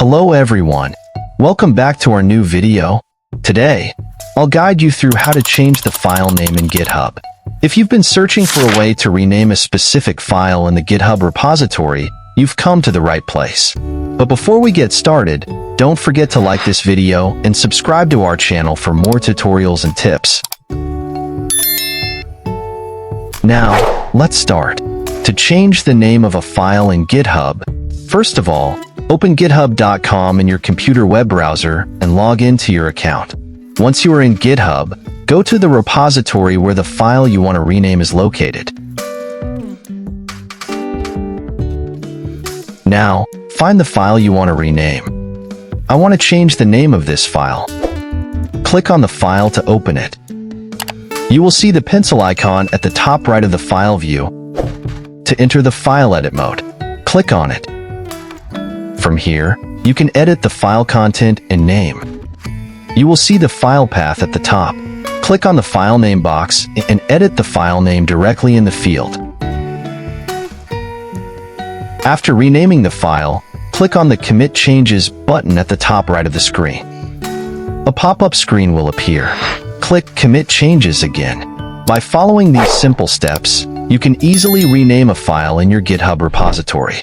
Hello everyone. Welcome back to our new video. Today, I'll guide you through how to change the file name in GitHub. If you've been searching for a way to rename a specific file in the GitHub repository, you've come to the right place. But before we get started, don't forget to like this video and subscribe to our channel for more tutorials and tips. Now, let's start. To change the name of a file in GitHub, first of all, open github.com in your computer web browser and log into your account. Once you are in GitHub, go to the repository where the file you want to rename is located. Now, find the file you want to rename. I want to change the name of this file. Click on the file to open it. You will see the pencil icon at the top right of the file view. To enter the file edit mode, click on it. From here, you can edit the file content and name. You will see the file path at the top. Click on the file name box and edit the file name directly in the field. After renaming the file, click on the Commit Changes button at the top right of the screen. A pop-up screen will appear. Click Commit Changes again. By following these simple steps, you can easily rename a file in your GitHub repository.